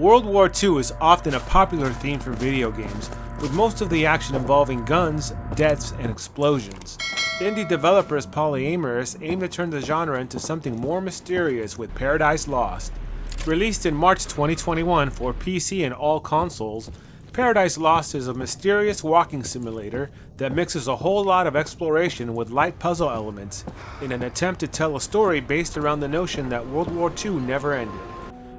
World War II is often a popular theme for video games, with most of the action involving guns, deaths, and explosions. Indie developers PolyAmorous aim to turn the genre into something more mysterious with Paradise Lost. Released in March 2021 for PC and all consoles, Paradise Lost is a mysterious walking simulator that mixes a whole lot of exploration with light puzzle elements in an attempt to tell a story based around the notion that World War II never ended.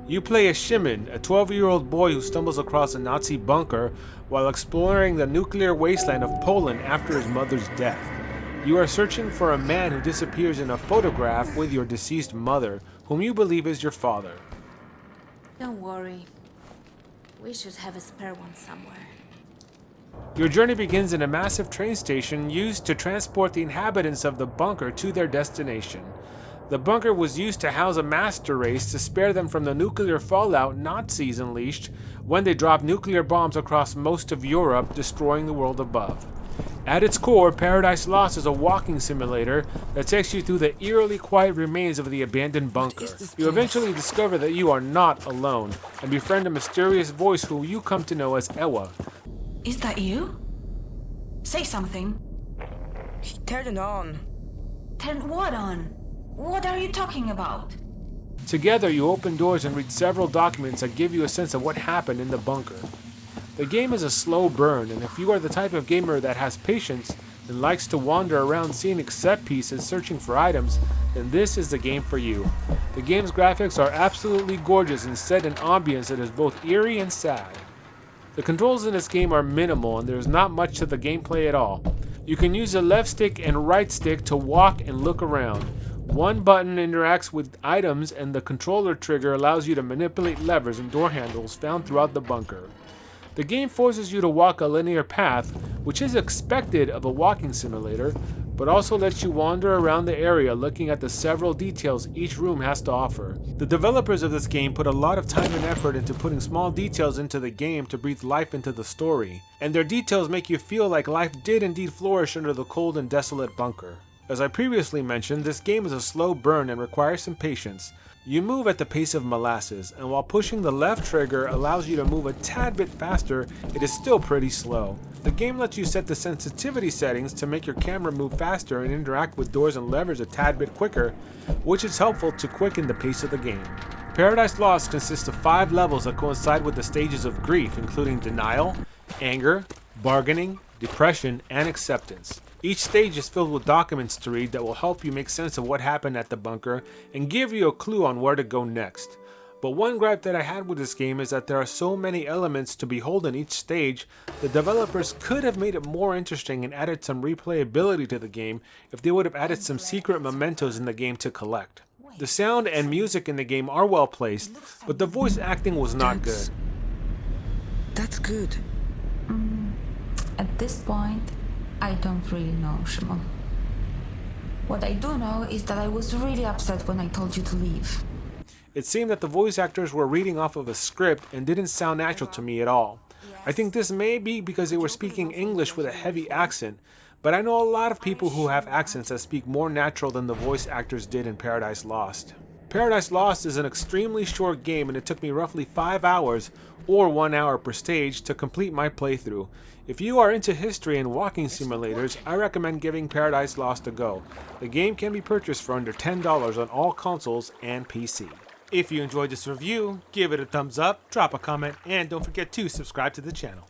You play as Shimon, a 12-year-old boy who stumbles across a Nazi bunker while exploring the nuclear wasteland of Poland after his mother's death. You are searching for a man who disappears in a photograph with your deceased mother, whom you believe is your father. Don't worry. We should have a spare one somewhere. Your journey begins in a massive train station used to transport the inhabitants of the bunker to their destination. The bunker was used to house a master race to spare them from the nuclear fallout Nazis unleashed when they dropped nuclear bombs across most of Europe, destroying the world above. At its core, Paradise Lost is a walking simulator that takes you through the eerily quiet remains of the abandoned bunker. You eventually discover that you are not alone, and befriend a mysterious voice who you come to know as Ewa. Is that you? Say something. He turned it on. Turn what on? What are you talking about? Together, you open doors and read several documents that give you a sense of what happened in the bunker. The game is a slow burn, and if you are the type of gamer that has patience and likes to wander around scenic set pieces searching for items, then this is the game for you. The game's graphics are absolutely gorgeous and set in ambience that is both eerie and sad. The controls in this game are minimal and there is not much to the gameplay at all. You can use the left stick and right stick to walk and look around. One button interacts with items and the controller trigger allows you to manipulate levers and door handles found throughout the bunker. The game forces you to walk a linear path, which is expected of a walking simulator, but also lets you wander around the area looking at the several details each room has to offer. The developers of this game put a lot of time and effort into putting small details into the game to breathe life into the story, and their details make you feel like life did indeed flourish under the cold and desolate bunker. As I previously mentioned, this game is a slow burn and requires some patience. You move at the pace of molasses, and while pushing the left trigger allows you to move a tad bit faster, it is still pretty slow. The game lets you set the sensitivity settings to make your camera move faster and interact with doors and levers a tad bit quicker, which is helpful to quicken the pace of the game. Paradise Lost consists of 5 levels that coincide with the stages of grief, including denial, anger, bargaining, depression, and acceptance. Each stage is filled with documents to read that will help you make sense of what happened at the bunker and give you a clue on where to go next. But one gripe that I had with this game is that there are so many elements to behold in each stage, the developers could have made it more interesting and added some replayability to the game if they would have added some secret mementos in the game to collect. The sound and music in the game are well placed, but the voice acting was not good. That's good. At this point, I don't really know, Shimon. What I do know is that I was really upset when I told you to leave. It seemed that the voice actors were reading off of a script and didn't sound natural to me at all. I think this may be because they were speaking English with a heavy accent, but I know a lot of people who have accents that speak more natural than the voice actors did in Paradise Lost. Paradise Lost is an extremely short game and it took me roughly 5 hours or 1 hour per stage to complete my playthrough. If you are into history and walking simulators, I recommend giving Paradise Lost a go. The game can be purchased for under $10 on all consoles and PC. If you enjoyed this review, give it a thumbs up, drop a comment, and don't forget to subscribe to the channel.